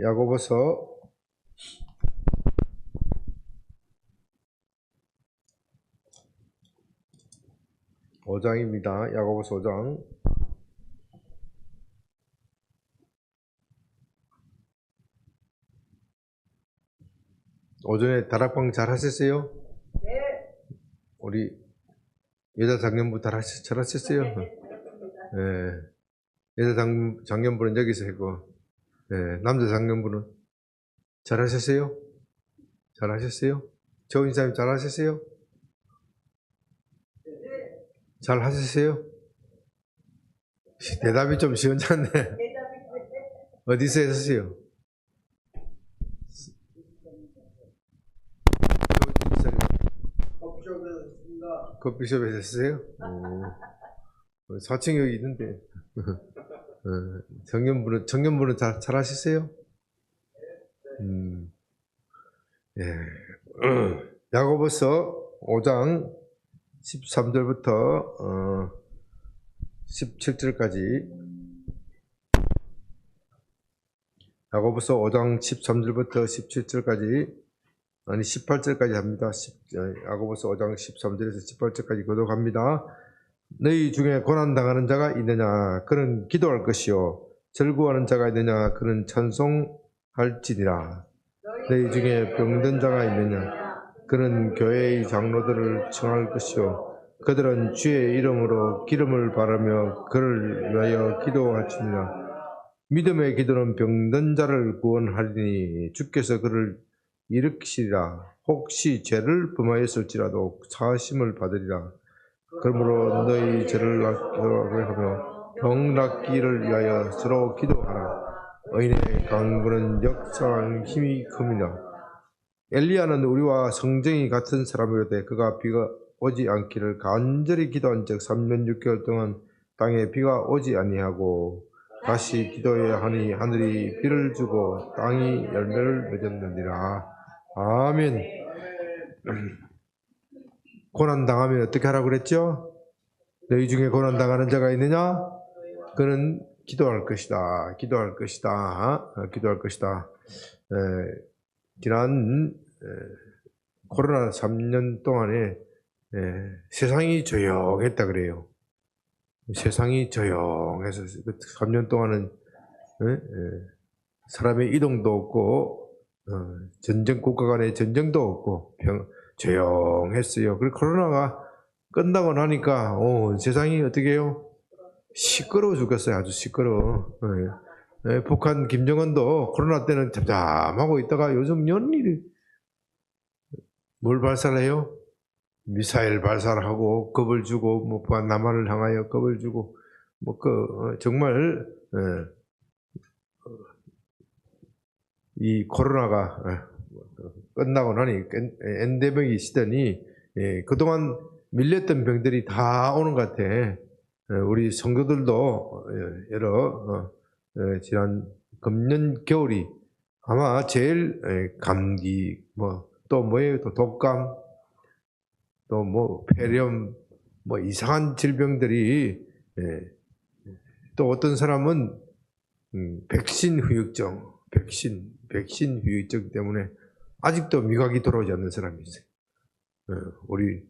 야고보서 5장입니다. 야고보서 5장. 오전에 다락방 잘 하셨어요? 네. 우리 여자 장년부 잘 하셨어요? 여자 장년부는 여기서 했고, 남자 장년부는 잘 하셨어요? 잘 하셨어요? 저 인사님 잘 하셨어요? 잘 하셨어요? 대답이 좀 시원찮네. 어디서 했었어요? 커피숍에서 했어요? 4층 여기 있는데. 청년부는 잘 하셨어요? 야고보서 5장 13절부터 17절까지. 야고보서 5장 13절부터 17절까지, 아니 18절까지 합니다. 야고보서 5장 13절에서 18절까지 교독합니다. 너희 중에 고난당하는 자가 있느냐? 그는 기도할 것이요. 절구하는 자가 있느냐? 그는 찬송할지니라. 너희 중에 병든 자가 있느냐? 그는 교회의 장로들을 청할 것이요. 그들은 주의 이름으로 기름을 바르며 그를 위하여 기도할지니라. 믿음의 기도는 병든 자를 구원하리니 주께서 그를 일으키시리라. 혹시 죄를 범하였을지라도 사하심을 받으리라. 그러므로 너희 죄를 낫게 병 낫기를 위하여 서로 기도하라. 의인의 강구는 역사한 힘이 큽니다. 엘리야는 우리와 성정이 같은 사람이로되 그가 비가 오지 않기를 간절히 기도한 즉 3년 6개월 동안 땅에 비가 오지 아니하고 다시 기도해야 하니 하늘이 비를 주고 땅이 열매를 맺었느니라. 아멘. 고난당하면 어떻게 하라고 그랬죠? 너희 중에 고난당하는 자가 있느냐? 그는 기도할 것이다. 기도할 것이다. 기도할 것이다. 지난 코로나 3년 동안에 세상이 조용했다 그래요. 세상이 조용해서 3년 동안은 사람의 이동도 없고 전쟁 국가 간의 전쟁도 없고 조용했어요. 그리고 코로나가 끝나고 나니까 세상이 어떻게 해요? 시끄러워 죽겠어요. 아주 시끄러워. 북한 김정은도 코로나 때는 잠잠하고 있다가 요즘 연일이 뭘 발사를 해요? 미사일 발사를 하고 겁을 주고 뭐 남한을 향하여 겁을 주고 뭐 정말 이 코로나가 끝나고 나니 엔데믹이 시더니 그동안 밀렸던 병들이 다 오는 것 같아. 우리 성도들도 여러 지난 금년 겨울이 아마 제일 감기 또 뭐예요? 또 독감 또 뭐 폐렴 뭐 이상한 질병들이 또 어떤 사람은 백신 후유증 백신 후유증 때문에 아직도 미각이 돌아오지 않는 사람이 있어요. 우리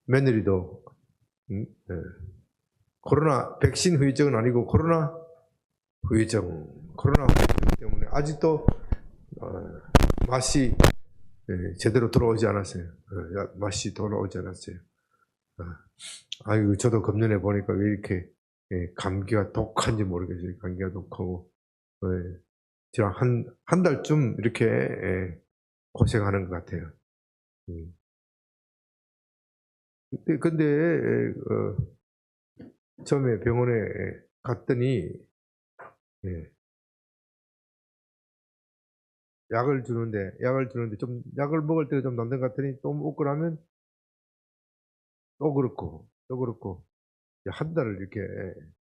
며느리도 코로나 백신 후유증은 아니고 코로나 후유증 때문에 아직도 맛이 제대로 돌아오지 않았어요. 맛이 돌아오지 않았어요. 아이고 저도 금년에 보니까 왜 이렇게 감기가 독한지 모르겠어요. 감기가 독하고 지금 한 달쯤 이렇게 고생하는 것 같아요. 근데 처음에 병원에 갔더니 약을 주는데 좀 약을 먹을 때가 좀 남는 것 같더니 또 먹고 나면 또 그렇고 한 달을 이렇게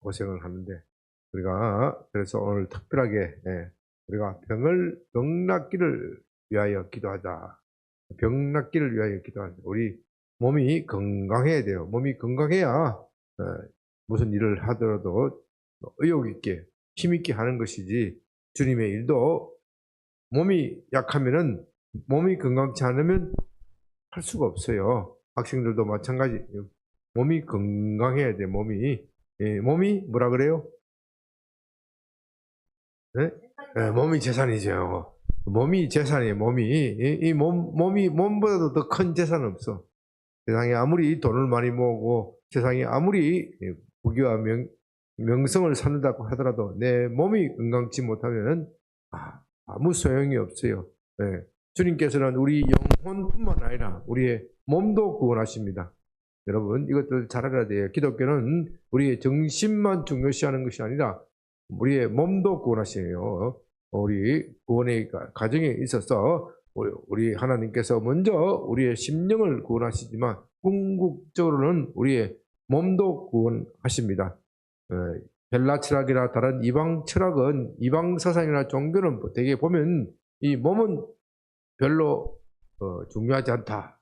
고생을 하는데 그래서 오늘 특별하게 우리가 병 낫기를 위하여 기도하자. 병 낫기를 위하여 기도하자. 우리 몸이 건강해야 돼요. 몸이 건강해야 무슨 일을 하더라도 의욕 있게 힘 있게 하는 것이지 주님의 일도 몸이 약하면은, 몸이 건강치 않으면 할 수가 없어요. 학생들도 마찬가지. 몸이 건강해야 돼, 몸이. 예, 몸이 뭐라 그래요? 네? 예, 몸이 재산이죠. 몸이 재산이에요, 몸이. 몸보다도 더 큰 재산은 없어. 세상에 아무리 돈을 많이 모으고, 세상에 아무리 부귀와 명성을 쌓는다고 하더라도 내 몸이 건강치 못하면 아무 소용이 없어요. 예. 주님께서는 우리 영혼뿐만 아니라 우리의 몸도 구원하십니다. 여러분, 이것들 잘 알아야 돼요. 기독교는 우리의 정신만 중요시하는 것이 아니라 우리의 몸도 구원하시네요. 우리 구원의 과정에 있어서 우리 하나님께서 먼저 우리의 심령을 구원하시지만 궁극적으로는 우리의 몸도 구원하십니다. 헬라 철학이나 다른 이방 철학은, 이방 사상이나 종교는 되게 보면 이 몸은 별로 중요하지 않다.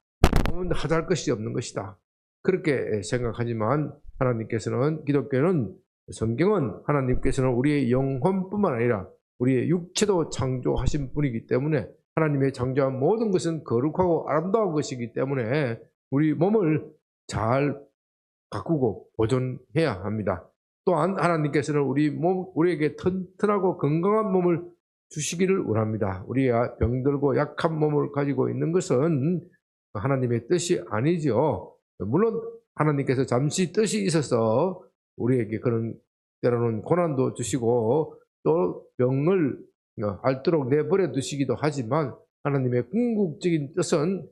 몸은 하잘 것이 없는 것이다. 그렇게 생각하지만 하나님께서는, 기독교는, 성경은 하나님께서는 우리의 영혼뿐만 아니라 우리의 육체도 창조하신 분이기 때문에, 하나님의 창조한 모든 것은 거룩하고 아름다운 것이기 때문에 우리 몸을 잘 가꾸고 보존해야 합니다. 또한 하나님께서는 우리에게 튼튼하고 건강한 몸을 주시기를 원합니다. 우리가 병들고 약한 몸을 가지고 있는 것은 하나님의 뜻이 아니죠. 물론 하나님께서 잠시 뜻이 있어서 우리에게 그런 때로는 고난도 주시고 또 병을 앓도록 내버려 두시기도 하지만, 하나님의 궁극적인 뜻은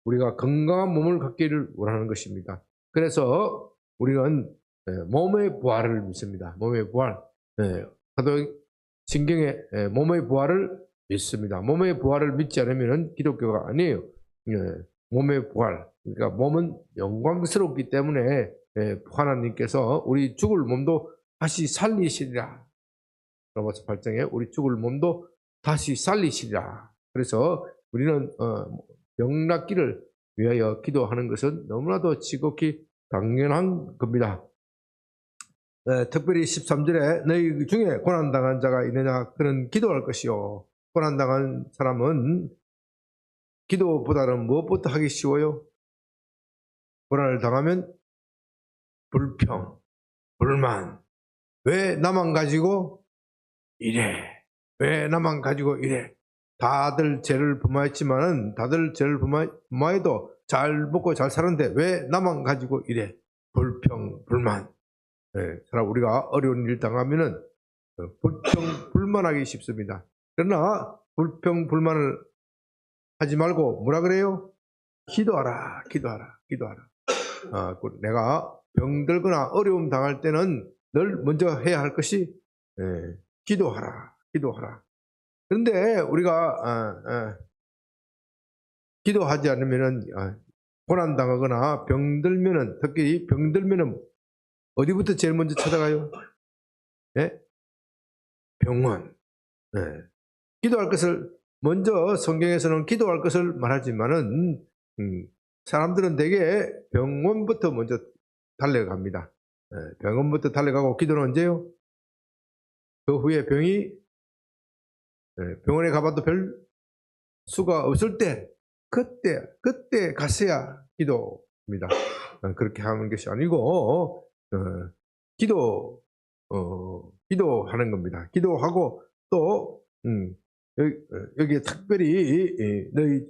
우리가 건강한 몸을 갖기를 원하는 것입니다. 그래서 우리는 몸의 부활을 믿습니다. 몸의 부활. 신경에 몸의 부활을 믿습니다. 몸의 부활을 믿지 않으면 기독교가 아니에요. 몸의 부활. 그러니까 몸은 영광스럽기 때문에 하나님께서 우리 죽을 몸도 다시 살리시리라. 로마서 8장에 우리 죽을 몸도 다시 살리시리라. 그래서 우리는 병 낫기를 위하여 기도하는 것은 너무나도 지극히 당연한 겁니다. 특별히 13절에 너희 중에 고난당한 자가 있느냐, 그는 기도할 것이요. 고난당한 사람은 기도보다는 무엇부터 하기 쉬워요? 고난을 당하면 불평, 불만. 왜 나만 가지고 이래? 왜 나만 가지고 이래? 다들 죄를 범하였지만은, 다들 죄를 범하여도 잘 먹고 잘 사는데 왜 나만 가지고 이래? 불평, 불만. 우리가 어려운 일 당하면은 불평, 불만하기 쉽습니다. 그러나 불평, 불만을 하지 말고 뭐라 그래요? 기도하라, 기도하라, 기도하라. 내가 병들거나 어려움 당할 때는 늘 먼저 해야 할 것이 기도하라, 기도하라. 그런데 우리가 기도하지 않으면은 고난 당하거나 병들면은, 특히 병들면은 어디부터 제일 먼저 찾아가요? 병원. 기도할 것을 먼저, 성경에서는 기도할 것을 말하지만은 사람들은 대개 병원부터 먼저 달려갑니다. 병원부터 달려가고 기도는 언제요? 그 후에 병원에 가봐도 별 수가 없을 때, 그때 갔어야 기도입니다. 그렇게 하는 것이 아니고 기도하는 겁니다. 기도하고 또 여기에 특별히 너희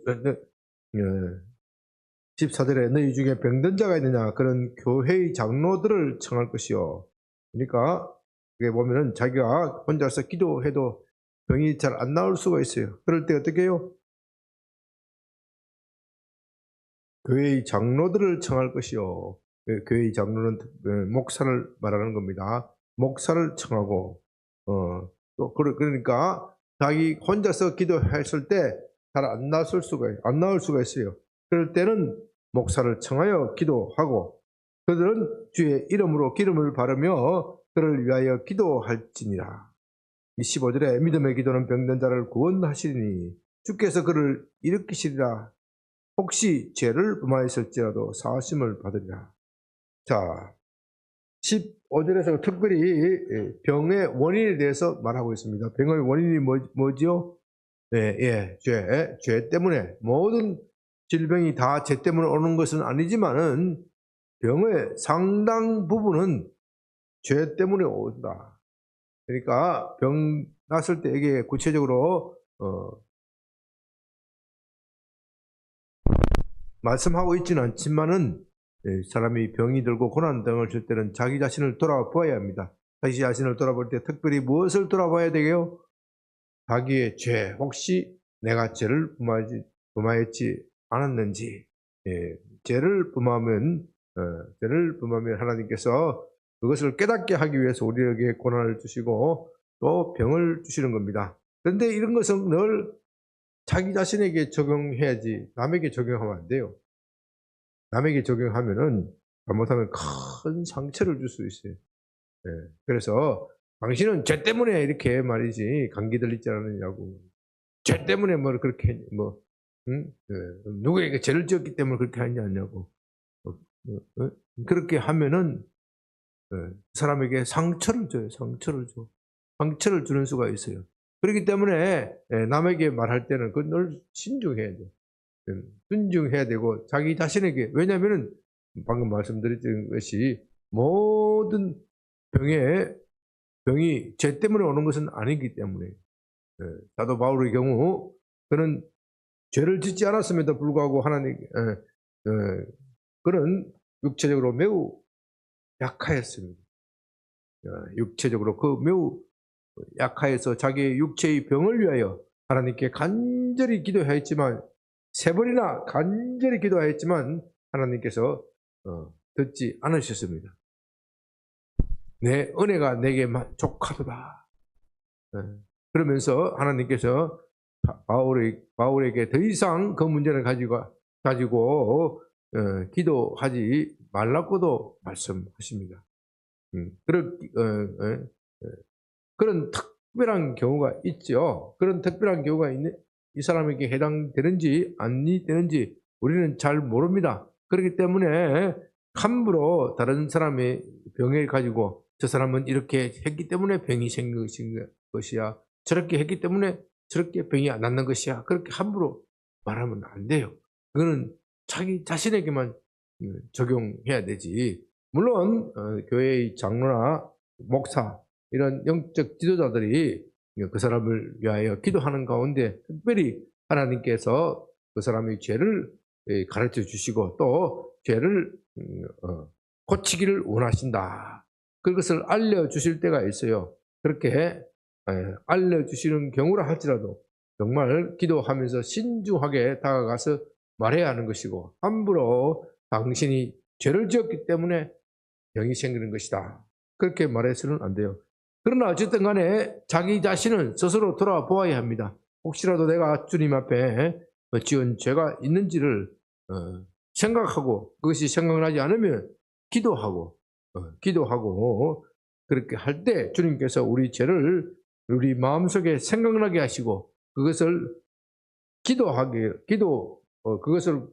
14절에 너희 중에 병든 자가 있느냐, 그런 교회의 장로들을 청할 것이요. 그러니까 여기 보면은 자기가 혼자서 기도해도 병이 잘 안 나올 수가 있어요. 그럴 때 어떻게 해요? 교회의 장로들을 청할 것이요. 교회의 장로는 목사를 말하는 겁니다. 목사를 청하고 또 그러니까 자기 혼자서 기도했을 때 잘 안 나올 수가 있어요. 그럴 때는 목사를 청하여 기도하고, 그들은 주의 이름으로 기름을 바르며 그를 위하여 기도할지니라. 15절에 믿음의 기도는 병든 자를 구원하시리니 주께서 그를 일으키시리라. 혹시 죄를 범하였을지라도 사하심을 받으리라. 자, 15절에서 특별히 병의 원인에 대해서 말하고 있습니다. 병의 원인이 뭐죠? 죄 때문에. 모든 질병이 다 죄 때문에 오는 것은 아니지만은 병의 상당 부분은 죄 때문에 온다. 그러니까 병 났을 때 이게 구체적으로 말씀하고 있지는 않지만은 사람이 병이 들고 고난 등을 줄 때는 자기 자신을 돌아보아야 합니다. 자기 자신을 돌아볼 때 특별히 무엇을 돌아봐야 되게요? 자기의 죄, 혹시 내가 죄를 범하였지 않았는지. 죄를 범하면 하나님께서 그것을 깨닫게 하기 위해서 우리에게 고난을 주시고 또 병을 주시는 겁니다. 그런데 이런 것은 늘 자기 자신에게 적용해야지 남에게 적용하면 안 돼요. 남에게 적용하면은 잘못하면 큰 상처를 줄 수 있어요. 그래서 당신은 죄 때문에 이렇게 말이지 감기 들리지 않느냐고. 죄 때문에 뭐 그렇게 누구에게 죄를 지었기 때문에 그렇게 하지 않냐고. 그렇게 하면은 사람에게 상처를 줘요. 상처를 주는 수가 있어요. 그렇기 때문에 남에게 말할 때는 그건 늘 신중해야 돼요. 순종해야 되고 자기 자신에게, 왜냐하면 방금 말씀드렸던 것이 모든 병이 죄 때문에 오는 것은 아니기 때문에. 사도 바울의 경우 그는 죄를 짓지 않았음에도 불구하고 하나님 그는 육체적으로 매우 약하였습니다. 육체적으로 매우 약하여서 자기의 육체의 병을 위하여 하나님께 간절히 기도하였지만 3번이나 간절히 기도하였지만 하나님께서 듣지 않으셨습니다. 내 은혜가 내게 족하도다. 그러면서 하나님께서 바울에게 더 이상 그 문제를 가지고 기도하지 말라고도 말씀하십니다. 그런 특별한 경우가 있죠. 그런 특별한 경우가 이 사람에게 해당되는지 아니 되는지 우리는 잘 모릅니다. 그렇기 때문에 함부로 다른 사람의 병을 가지고 저 사람은 이렇게 했기 때문에 병이 생긴 것이야, 저렇게 했기 때문에 저렇게 병이 안 낫는 것이야, 그렇게 함부로 말하면 안 돼요. 그거는 자기 자신에게만 적용해야 되지. 물론 교회의 장로나 목사 이런 영적 지도자들이 그 사람을 위하여 기도하는 가운데 특별히 하나님께서 그 사람의 죄를 가르쳐 주시고 또 죄를 고치기를 원하신다. 그것을 알려주실 때가 있어요. 그렇게 알려주시는 경우라 할지라도 정말 기도하면서 신중하게 다가가서 말해야 하는 것이고, 함부로 당신이 죄를 지었기 때문에 병이 생기는 것이다, 그렇게 말해서는 안 돼요. 그러나 어쨌든 간에 자기 자신은 스스로 돌아보아야 합니다. 혹시라도 내가 주님 앞에 지은 죄가 있는지를 생각하고, 그것이 생각나지 않으면 기도하고 그렇게 할 때 주님께서 우리 죄를 우리 마음속에 생각나게 하시고 그것을 그것을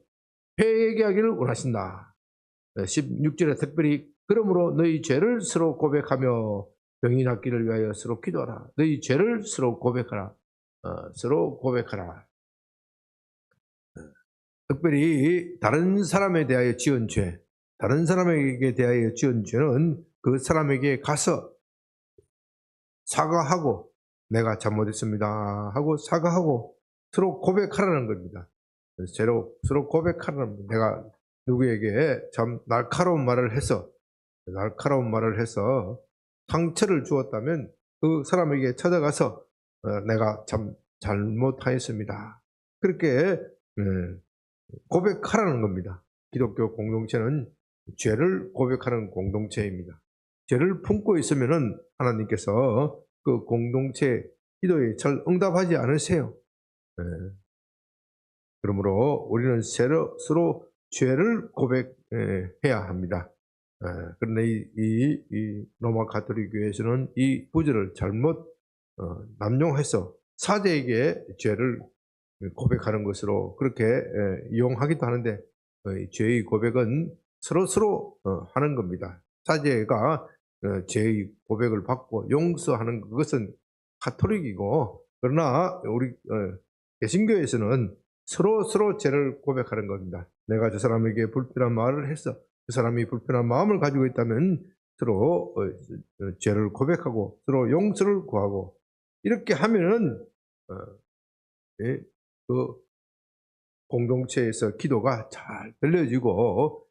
회개하기를 원하신다. 16절에 특별히 그러므로 너희 죄를 서로 고백하며 병이 낫기를 위하여 서로 기도하라. 너희 죄를 서로 고백하라. 서로 고백하라. 특별히 다른 사람에 대하여 지은 죄, 다른 사람에게 대하여 지은 죄는 그 사람에게 가서 사과하고 내가 잘못했습니다 하고 사과하고 서로 고백하라는 겁니다. 서로 고백하라는 겁니다. 내가 누구에게 참 날카로운 말을 해서 상처를 주었다면 그 사람에게 찾아가서 내가 참 잘못하였습니다, 그렇게 고백하라는 겁니다. 기독교 공동체는 죄를 고백하는 공동체입니다. 죄를 품고 있으면은 하나님께서 그 공동체 기도에 잘 응답하지 않으세요. 그러므로 우리는 서로 죄를 고백해야 합니다. 그런데 이 로마 가톨릭 교회에서는 이 구절을 잘못 남용해서 사제에게 죄를 고백하는 것으로 그렇게 이용하기도 하는데, 죄의 고백은 서로 하는 겁니다. 사제가 죄의 고백을 받고 용서하는 그것은 가톨릭이고, 그러나 우리 개신교에서는 서로 죄를 고백하는 겁니다. 내가 저 사람에게 불편한 말을 해서 그 사람이 불편한 마음을 가지고 있다면 서로 죄를 고백하고 서로 용서를 구하고, 이렇게 하면은 그 공동체에서 기도가 잘 들려지고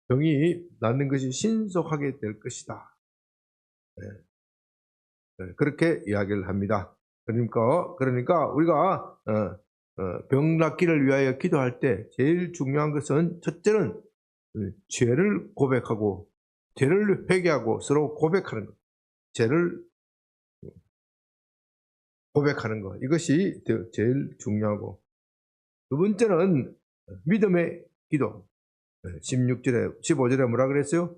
병이 낫는 것이 신속하게 될 것이다. 그렇게 이야기를 합니다. 그러니까 우리가 병 낫기를 위하여 기도할 때 제일 중요한 것은, 첫째는 죄를 고백하고 죄를 회개하고 서로 고백하는 것, 죄를 고백하는 것, 이것이 제일 중요하고, 두 번째는 믿음의 기도. 16절에 15절에 뭐라 그랬어요?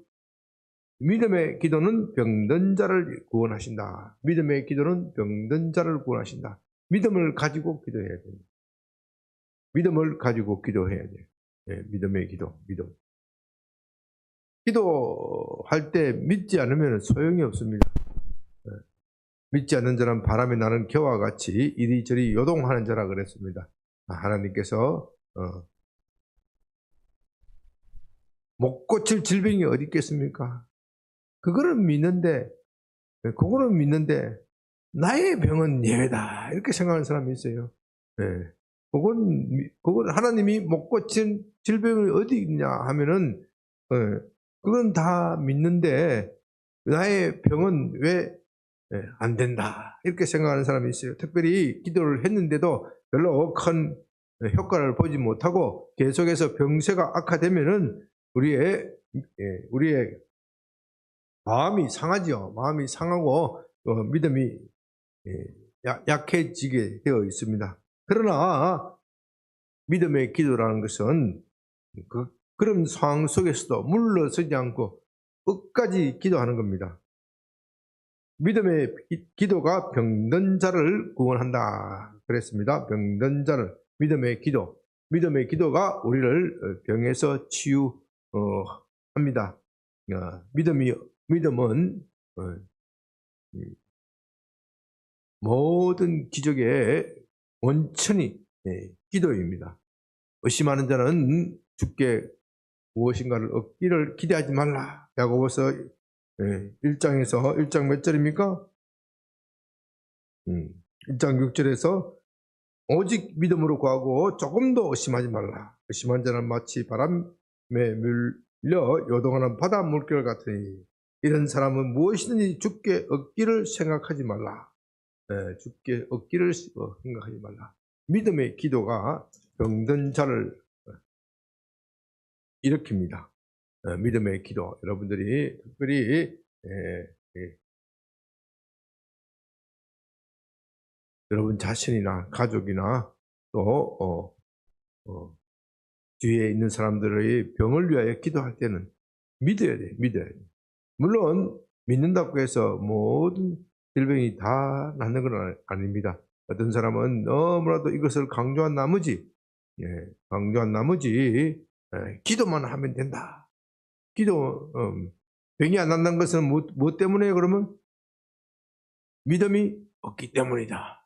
믿음의 기도는 병든 자를 구원하신다. 믿음의 기도는 병든 자를 구원하신다. 믿음을 가지고 기도해야 됩니다. 믿음을 가지고 기도해야 돼요. 믿음의 기도, 믿음. 기도할 때 믿지 않으면 소용이 없습니다. 믿지 않는 자는 바람에 나는 겨와 같이 이리저리 요동하는 자라 그랬습니다. 하나님께서 못 고칠 질병이 어디 있겠습니까? 그거는 믿는데 나의 병은 예외다, 이렇게 생각하는 사람이 있어요. 그건 하나님이 못 고친 질병이 어디 있냐 하면은 그건 다 믿는데 나의 병은 왜 안 된다, 이렇게 생각하는 사람이 있어요. 특별히 기도를 했는데도 별로 큰 효과를 보지 못하고 계속해서 병세가 악화되면은 우리의 마음이 상하죠. 마음이 상하고 믿음이 약해지게 되어 있습니다. 그러나 믿음의 기도라는 것은 그런 상황 속에서도 물러서지 않고 끝까지 기도하는 겁니다. 믿음의 기도가 병든 자를 구원한다 그랬습니다. 병든 자를, 믿음의 기도가 우리를 병에서 치유합니다. 믿음은 모든 기적의 원천이 기도입니다. 의심하는 자는 주께 무엇인가를 얻기를 기대하지 말라. 야고보서 1장에서 1장 몇 절입니까? 1장 6절에서 오직 믿음으로 구하고 조금도 의심하지 말라. 의심한 자는 마치 바람에 밀려 요동하는 바다 물결 같으니 이런 사람은 무엇이든지 주께 얻기를 생각하지 말라. 주께 얻기를 생각하지 말라. 믿음의 기도가 병든 자를 일으킵니다. 믿음의 기도, 여러분들이 특별히 여러분 자신이나 가족이나 또 뒤에 있는 사람들의 병을 위하여 기도할 때는 믿어야 돼. 물론 믿는다고 해서 모든 질병이 다 낫는 건 아닙니다. 어떤 사람은 너무나도 이것을 강조한 나머지 기도만 하면 된다. 병이 안 낫는 것은 뭐 때문에요? 그러면 믿음이 없기 때문이다.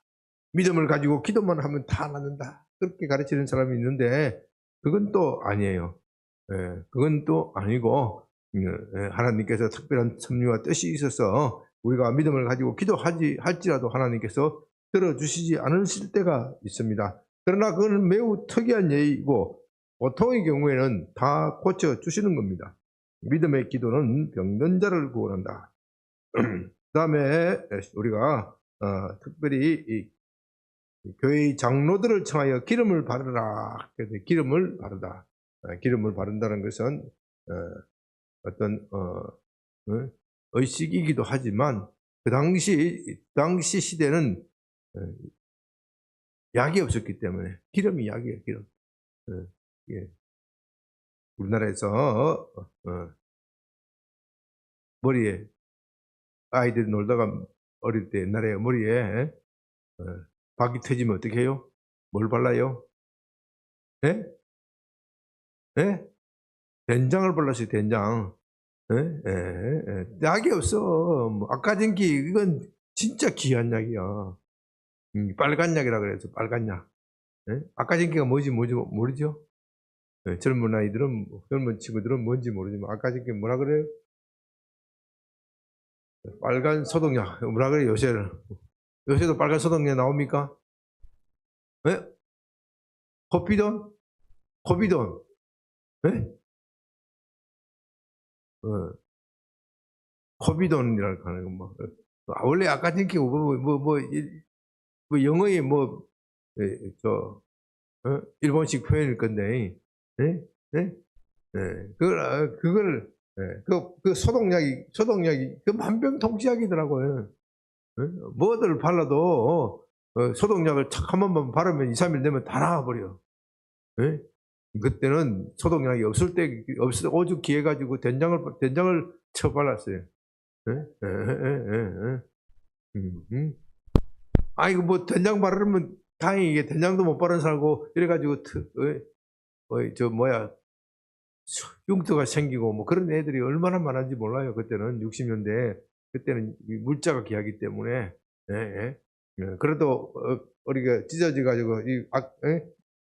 믿음을 가지고 기도만 하면 다 낫는다, 그렇게 가르치는 사람이 있는데 그건 또 아니에요. 그건 또 아니고 하나님께서 특별한 섭리와 뜻이 있어서 우리가 믿음을 가지고 할지라도 하나님께서 들어주시지 않으실 때가 있습니다. 그러나 그건 매우 특이한 예이고 보통의 경우에는 다 고쳐주시는 겁니다. 믿음의 기도는 병든 자를 구원한다. 그 다음에 우리가 특별히 이 교회의 장로들을 청하여 기름을 바르라. 기름을 바르다. 기름을 바른다는 것은 어떤 의식이기도 하지만 그 당시 시대는 약이 없었기 때문에 기름이 약이에요. 기름. 우리나라에서 머리에 아이들이 놀다가 어릴 때 옛날에 머리에 박이 터지면 어떻게 해요? 뭘 발라요? 예? 된장을 발랐어요, 된장. 예? 예, 예. 약이 없어. 뭐 아까진기 이건 진짜 귀한 약이야. 빨간 약이라 그래서 빨간 약. 예? 아까진기가 뭐지 모르죠? 예, 젊은 친구들은 뭔지 모르지만 아까진기 뭐라 그래요? 빨간 소독약 뭐라 그래요? 요새도 빨간 소독약 나옵니까? 예? 코피돈? 코비돈? 예? 어, 코비돈이라고 하는 거 뭐. 원래 아까진기 뭐 영어에 뭐 예, 일본식 표현일 건데, 예? 예? 예, 그 소독약이, 그 만병통치약이더라고요. 예? 뭐들 발라도, 소독약을 착 한 번만 바르면 2, 3일 되면 다 나와버려. 예? 그때는 소독약이 오죽 기해가지고 된장을 쳐 발랐어요. 예? 예, 예, 예, 예. 이거 뭐 된장 바르면 다행히 이게 된장도 못 바른 사람고 이래가지고, 흉터가 생기고 뭐 그런 애들이 얼마나 많은지 몰라요. 그때는 60년대 그때는 물자가 귀하기 때문에 예, 예. 그래도 우리가 찢어져 가지고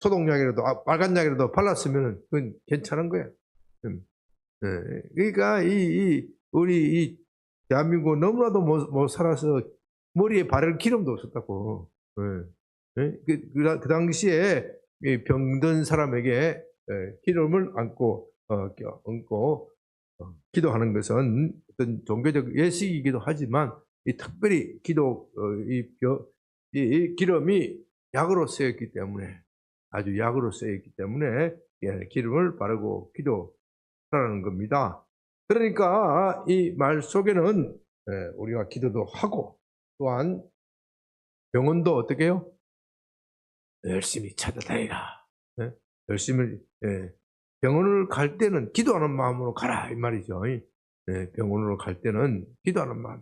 소독약이라도 빨간 약이라도 발랐으면 그건 괜찮은 거야. 예. 그러니까 우리 이 대한민국 너무나도 못 살아서 머리에 바를 기름도 없었다고. 예. 예? 그 당시에 이 병든 사람에게 기름을 얹고 기도하는 것은 어떤 종교적 예식이기도 하지만 이 특별히 이 기름이 약으로 쓰였기 때문에 아주 약으로 쓰였기 때문에 기름을 바르고 기도하라는 겁니다. 그러니까 이 말 속에는 우리가 기도도 하고 또한 병원도 어떻게 해요? 열심히 찾아다니라. 예? 열심히 병원을 갈 때는 기도하는 마음으로 가라 이 말이죠. 병원으로 갈 때는 기도하는 마음.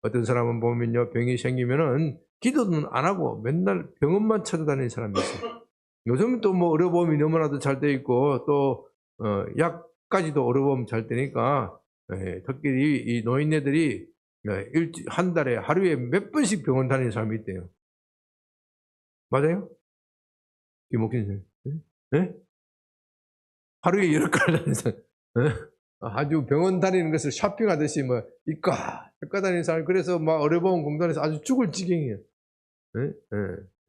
어떤 사람은 보면요, 병이 생기면은 기도는 안 하고 맨날 병원만 찾아다니는 사람이 있어요. 요즘은 또 뭐 의료보험이 너무나도 잘 돼 있고 또 약까지도 의료보험 잘 되니까 특별히 이 노인네들이 한 달에 하루에 몇 번씩 병원 다니는 사람이 있대요. 맞아요? 김옥진 선생님. 예? 하루에 10가지 다니는 사람. 예? 아주 병원 다니는 것을 쇼핑하듯이 뭐 이과 다니는 사람이 그래서 막 의료보험 공단에서 아주 죽을 지경이에요. 예? 예?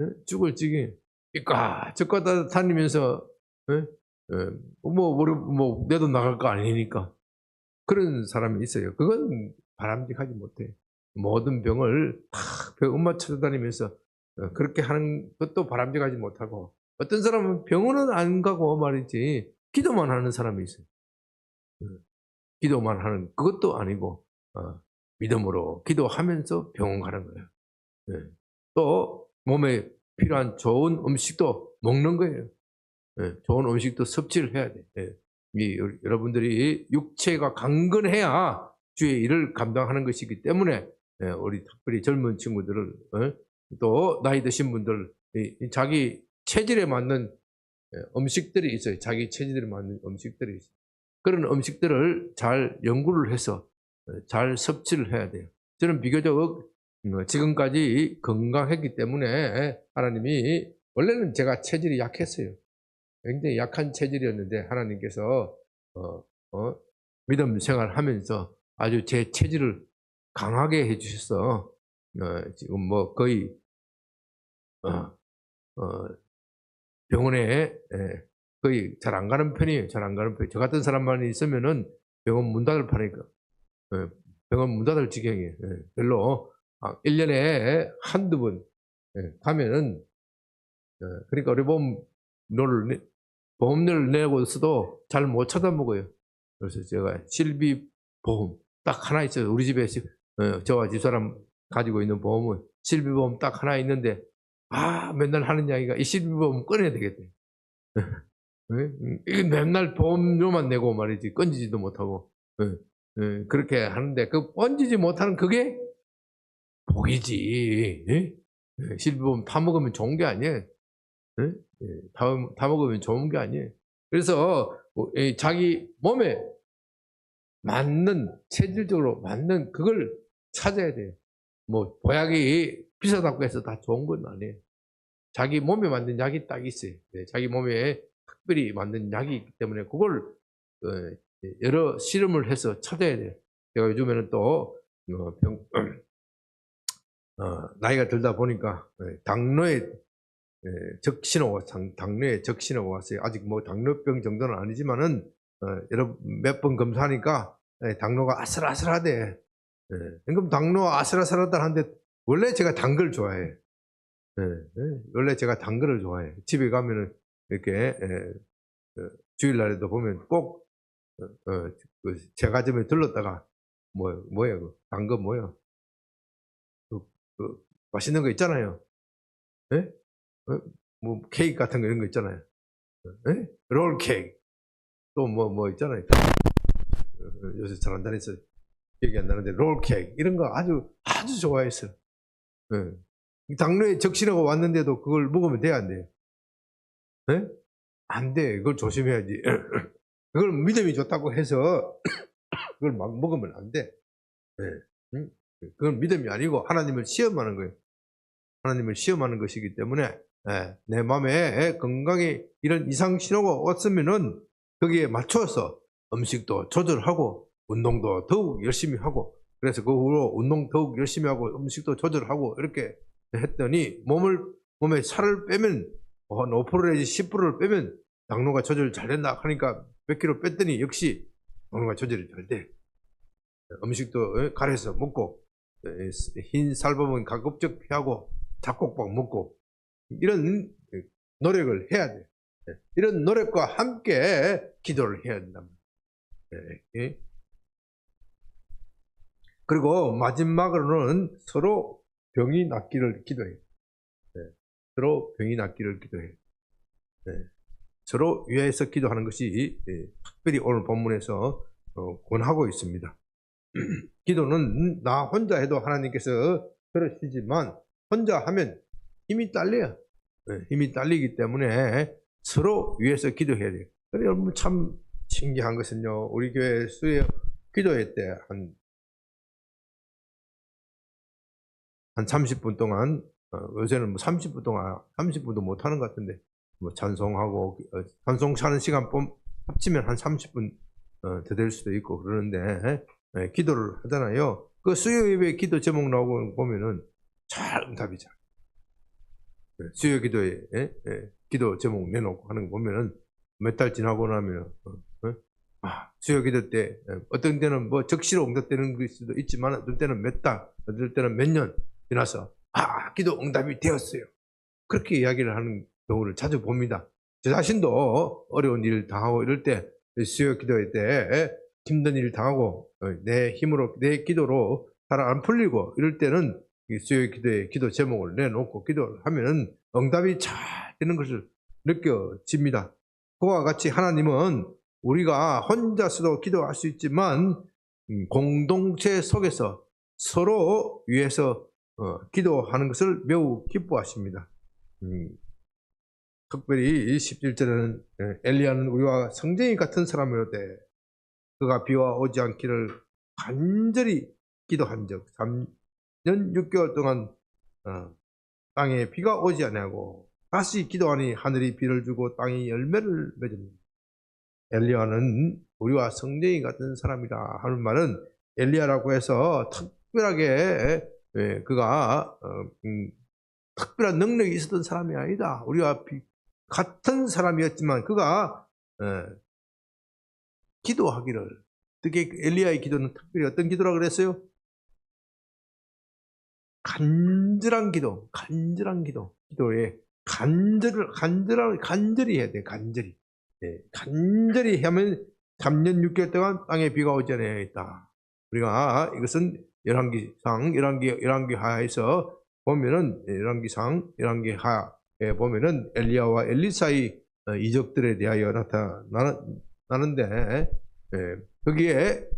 예? 죽을 지경. 이과 저과 다니면서 예? 예. 뭐 내 돈 나갈 거 아니니까 그런 사람이 있어요. 그건 바람직하지 못해. 모든 병을 다 병원만 찾아다니면서 그렇게 하는 것도 바람직하지 못하고 어떤 사람은 병원은 안 가고 말이지 기도만 하는 사람이 있어요. 기도만 하는 그것도 아니고 믿음으로 기도하면서 병원 가는 거예요. 예. 또 몸에 필요한 좋은 음식도 먹는 거예요. 좋은 음식도 섭취를 해야 돼. 여러분들이 육체가 강건해야 주의 일을 감당하는 것이기 때문에 우리 특별히 젊은 친구들을 또 나이 드신 분들 자기 체질에 맞는 음식들이 있어요. 자기 체질에 맞는 음식들이 있어요. 그런 음식들을 잘 연구를 해서 잘 섭취를 해야 돼요. 저는 비교적 지금까지 건강했기 때문에 하나님이 원래는 제가 체질이 약했어요. 굉장히 약한 체질이었는데 하나님께서 어, 어, 믿음 생활하면서 아주 제 체질을 강하게 해주셔서 지금 뭐 거의 어, 어, 병원에 거의 잘 안 가는 편이에요. 잘 안 가는 편. 저 같은 사람만 있으면은 병원 문 닫을 판이니까 병원 문 닫을 지경이에요. 별로 1년에 한두 번 가면은 그러니까 우리 보험료를 내고 있어도 잘 못 찾아먹어요. 그래서 제가 실비보험 딱 하나 있어요. 우리 집에 저와 집사람 가지고 있는 보험은 실비보험 딱 하나 있는데 맨날 하는 이야기가 이 실비보험 꺼내야 되겠대. 이게 맨날 보험료만 내고 말이지 건지지도 못하고 그렇게 하는데 그 건지지 못하는 그게 복이지. 실비보험 다 먹으면 좋은 게 아니에요. 다 먹으면 좋은 게 아니에요. 그래서 이 자기 몸에 맞는, 체질적으로 맞는 그걸 찾아야 돼요. 뭐 보약이 비싸다고 해서 다 좋은 건 아니에요. 자기 몸에 맞는 약이 딱 있어요. 자기 몸에 특별히 맞는 약이 있기 때문에 그걸 여러 실험을 해서 찾아야 돼요. 제가 요즘에는 또 나이가 들다 보니까 당뇨에 적신호가 왔어요. 아직 뭐 당뇨병 정도는 아니지만은 여러 몇 번 검사하니까 당뇨가 아슬아슬하대. 그럼 당뇨 아슬아슬하다 하는데 원래 제가 단 걸 좋아해요. 원래 제가 단 거를 좋아해요. 집에 가면은 이렇게 주일날에도 보면 꼭 그 제과점에 들렀다가 뭐야 그 단 거 뭐야 그 맛있는 거 있잖아요. 예? 뭐 케이크 같은 거 이런 거 있잖아요. 롤 케이크 또 뭐 있잖아요. 요새 잘 안 다녀서 기억이 안 나는데 롤 케이크 이런 거 아주 좋아했어요. 당뇨에 적신호가 왔는데도 그걸 먹으면 돼, 안 돼요? 안 돼. 그걸 조심해야지. 그걸 믿음이 좋다고 해서 그걸 막 먹으면 안 돼. 그건 믿음이 아니고 하나님을 시험하는 거예요. 하나님을 시험하는 것이기 때문에 내 마음에 건강에 이런 이상 신호가 왔으면은 거기에 맞춰서 음식도 조절하고 운동도 더욱 열심히 하고 그래서 그 후로 운동 더욱 열심히 하고 음식도 조절하고 이렇게 했더니 몸에 살을 빼면 한 5% 내지 10%를 빼면 당뇨가 조절 잘 된다 하니까 몇 킬로 뺐더니 역시 당뇨가 조절이 잘 돼. 음식도 가려서 먹고 흰 쌀밥은 가급적 피하고 잡곡밥 먹고 이런 노력을 해야 돼. 이런 노력과 함께 기도를 해야 된다. 그리고 마지막으로는 서로 병이 낫기를 기도해요. 서로 병이 낫기를 기도해요. 서로 위해서 기도하는 것이 특별히 오늘 본문에서 권하고 있습니다. 기도는 나 혼자 해도 하나님께서 들으시지만 혼자 하면 힘이 딸려요. 힘이 딸리기 때문에 서로 위해서 기도해야 돼요. 그래 여러분 참 신기한 것은요. 우리 교회 수요 기도회 때 한 30분 동안 요새는 뭐 30분 동안 30분도 못 하는 것 같은데 뭐 찬송하고 찬송하는 시간 합치면 한 30분 더 될 수도 있고 그러는데 기도를 하잖아요. 그 수요 예배 기도 제목 나오고 보면은 잘 응답이죠. 수요 기도에 기도 제목 내놓고 하는 거 보면은 몇 달 지나고 나면 수요 기도 때 어떤 때는 뭐 적시로 응답되는 걸 수도 있지만 어떤 때는 몇 달, 어떤 때는 몇 년 지나서 기도 응답이 되었어요. 그렇게 이야기를 하는 경우를 자주 봅니다. 저 자신도 어려운 일을 당하고 이럴 때 수요 기도회 때 힘든 일을 당하고 내 힘으로 내 기도로 잘 안 풀리고 이럴 때는 수요 기도의 기도 제목을 내놓고 기도를 하면은 응답이 잘 되는 것을 느껴집니다. 그와 같이 하나님은 우리가 혼자서도 기도할 수 있지만 공동체 속에서 서로 위해서 기도하는 것을 매우 기뻐하십니다. 특별히 17절에는 엘리야는 우리와 성쟁이 같은 사람이로되 그가 비와 오지 않기를 간절히 기도한 적 3년 6개월 동안 땅에 비가 오지 아니하고 다시 기도하니 하늘이 비를 주고 땅이 열매를 맺습니다. 엘리야는 우리와 성쟁이 같은 사람이다 하는 말은 엘리야라고 해서 특별하게 그가 특별한 능력이 있었던 사람이 아니다. 우리와 같은 사람이었지만 그가 기도하기를 어떻게 엘리야의 기도는 특별히 어떤 기도라 그랬어요? 간절한 기도, 기도에 간절히 해야 돼, 간절히. 간절히 하면 3년 6개월 동안 땅에 비가 오지 않아야겠다. 우리가 이것은 열왕기 하에서 보면은 열왕기 하에 보면은 엘리야와 엘리사의 이적들에 대하여 나타나는데 거기에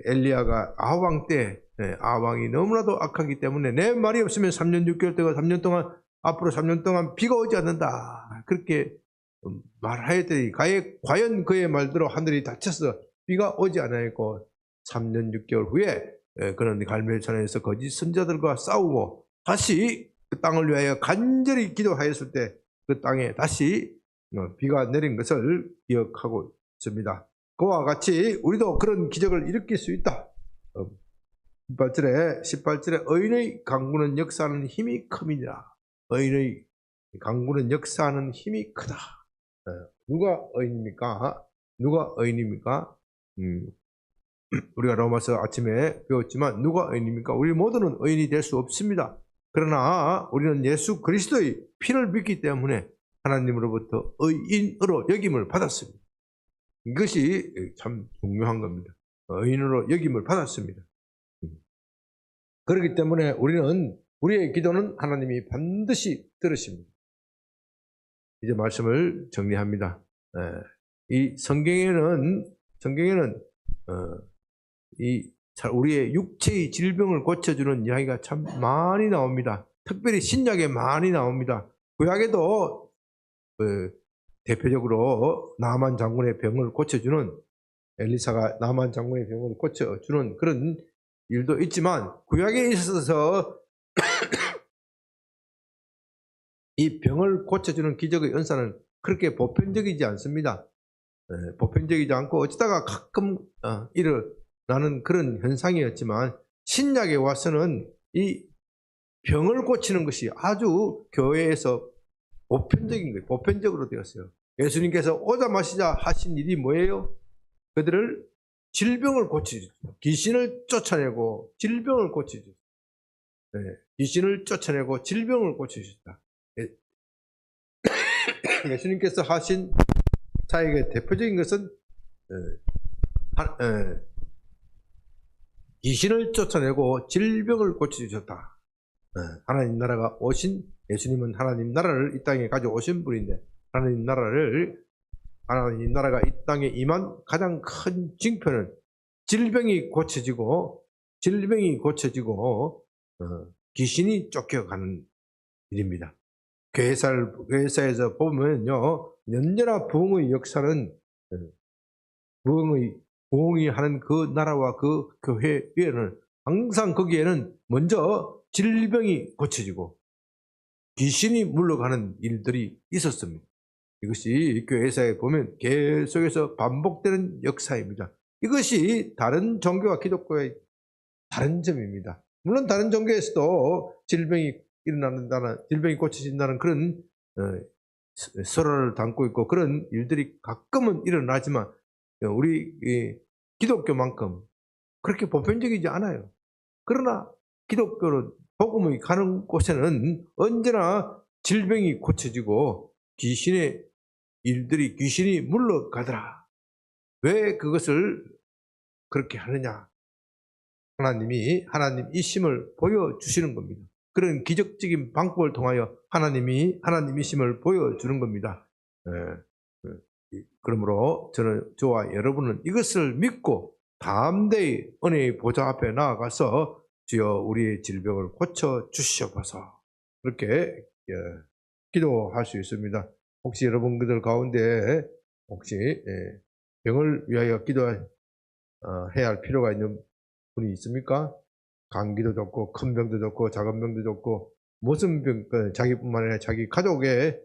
엘리야가 아왕 때 아왕이 너무나도 악하기 때문에 내 말이 없으면 3년 6개월 동안 3년 동안 앞으로 3년 동안 비가 오지 않는다. 그렇게 말하였더니 과연 그의 말대로 하늘이 닫혀서 비가 오지 아니하였고 3년 6개월 후에 그는 갈멜산에서 거짓 선자들과 싸우고 다시 그 땅을 위하여 간절히 기도하였을 때 그 땅에 다시 비가 내린 것을 기억하고 있습니다. 그와 같이 우리도 그런 기적을 일으킬 수 있다. 18절에 의인의 강구는 역사하는 힘이 큼이니라. 의인의 강구는 역사하는 힘이 크다. 누가 의인입니까? 누가 의인입니까? 우리가 로마서 아침에 배웠지만 누가 의인입니까? 우리 모두는 의인이 될 수 없습니다. 그러나 우리는 예수 그리스도의 피를 믿기 때문에 하나님으로부터 의인으로 여김을 받았습니다. 이것이 참 중요한 겁니다. 의인으로 여김을 받았습니다. 그렇기 때문에 우리의 기도는 하나님이 반드시 들으십니다. 이제 말씀을 정리합니다. 이 성경에는 우리의 육체의 질병을 고쳐주는 이야기가 참 많이 나옵니다. 특별히 신약에 많이 나옵니다. 구약에도 대표적으로 나만 장군의 병을 고쳐주는 엘리사가 나만 장군의 병을 고쳐주는 그런 일도 있지만 구약에 있어서 이 병을 고쳐주는 기적의 은사는 그렇게 보편적이지 않습니다. 보편적이지 않고 어쩌다가 가끔 일어나는 그런 현상이었지만 신약에 와서는 이 병을 고치는 것이 아주 교회에서 보편적인 거예요. 보편적으로 되었어요. 예수님께서 오자마시자 하신 일이 뭐예요? 그들을 질병을 고치셨다. 귀신을 쫓아내고 질병을 고치셨다. 귀신을 쫓아내고 질병을 고치셨다. 예수님께서 하신 자에게 대표적인 것은 귀신을 쫓아내고 질병을 고치셨다. 하나님 나라가 오신 예수님은 하나님 나라를 이 땅에 가져오신 분인데 하나님 나라가 이 땅에 임한 가장 큰 징표는 질병이 고쳐지고 귀신이 쫓겨가는 일입니다. 교회사에서 보면요, 연전한 부흥의 역사는 부흥이 하는 그 나라와 그 교회에는 항상 거기에는 먼저 질병이 고쳐지고 귀신이 물러가는 일들이 있었습니다. 이것이 교회사에 보면 계속해서 반복되는 역사입니다. 이것이 다른 종교와 기독교의 다른 점입니다. 물론 다른 종교에서도 질병이 고쳐진다는 그런 설화를 담고 있고 그런 일들이 가끔은 일어나지만 우리 기독교만큼 그렇게 보편적이지 않아요. 그러나 기독교는 복음이 가는 곳에는 언제나 질병이 고쳐지고 귀신이 물러가더라. 왜 그것을 그렇게 하느냐? 하나님이심을 보여주시는 겁니다. 그런 기적적인 방법을 통하여 하나님이심을 보여주는 겁니다. 그러므로 저와 여러분은 이것을 믿고 담대히 은혜의 보좌 앞에 나아가서 주여 우리의 질병을 고쳐 주시옵소서 그렇게 기도할 수 있습니다. 혹시 여러분들 가운데 혹시 병을 위하여 기도해야 할 필요가 있는 분이 있습니까? 감기도 좋고 큰 병도 좋고 작은 병도 좋고 무슨 병, 자기뿐만 아니라 자기 가족의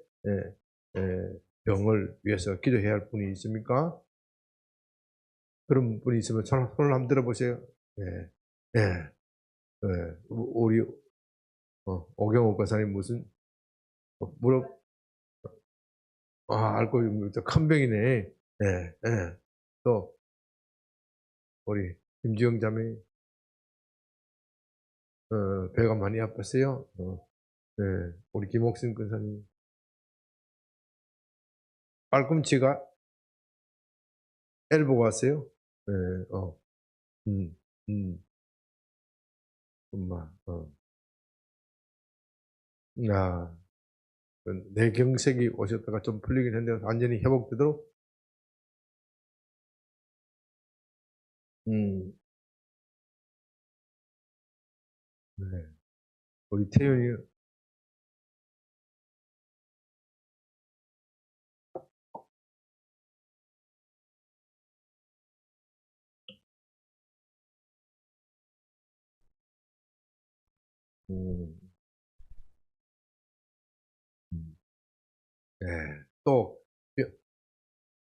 병을 위해서 기도해야 할 분이 있습니까? 그런 분이 있으면 손을 한번 들어보세요. 우리 오경옥 과사님 무슨 알고 있는 큰 병이네. 또 우리 김지영 자매 배가 많이 아팠어요. 우리 김옥순 권사님 팔꿈치가 엘보가 왔어요. 엄마, 뇌경색이 오셨다가 좀 풀리긴 했는데 완전히 회복되도록. 우리 태윤이 음, 예. 또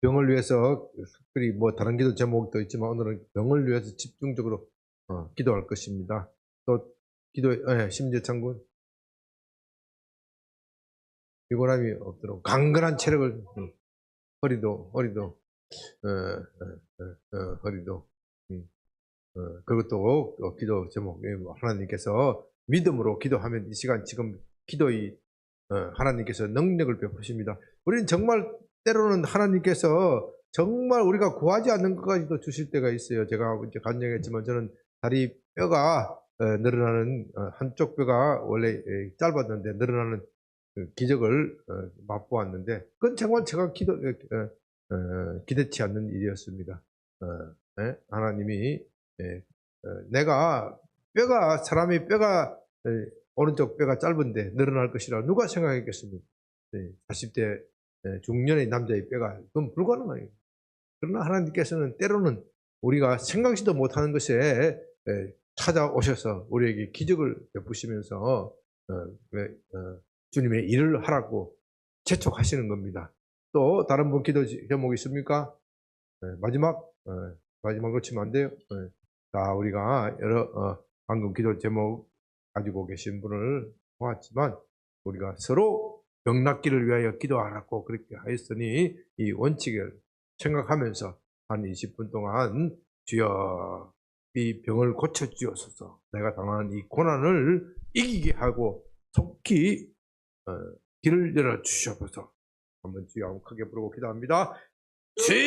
병을 위해서 특별히 뭐 다른 기도 제목도 있지만 오늘은 병을 위해서 집중적으로 기도할 것입니다. 또 기도 심지어 장군 피곤함이 없도록 강건한 체력을 허리도 허리도 그리고 또 기도 제목 하나님께서 믿음으로 기도하면 이 시간 지금 기도의 하나님께서 능력을 베푸십니다. 우리는 정말 때로는 하나님께서 정말 우리가 구하지 않는 것까지도 주실 때가 있어요. 제가 이제 간증했지만 저는 다리 뼈가 늘어나는 한쪽 뼈가 원래 짧았는데 늘어나는 그 기적을 맛보았는데 그건 정말 제가 기대치 않는 일이었습니다. 하나님이 내가 사람의 뼈가 오른쪽 뼈가 짧은데 늘어날 것이라 누가 생각했겠습니까? 40대 중년의 남자의 뼈가 그건 불가능해요. 그러나 하나님께서는 때로는 우리가 생각지도 못하는 것에 찾아오셔서 우리에게 기적을 베푸시면서 주님의 일을 하라고 재촉하시는 겁니다. 또 다른 분 기도 제목이 있습니까? 마지막으로 치면 안 돼요. 자, 우리가 방금 기도 제목 가지고 계신 분을 보았지만 우리가 서로 병 낫기를 위하여 기도하라고 그렇게 하였으니 이 원칙을 생각하면서 한 20분 동안 주여 이 병을 고쳐주옵소서, 내가 당하는 이 고난을 이기게 하고 속히 길을 열어주시옵소서. 한번 주여 한번 크게 부르고 기도합니다.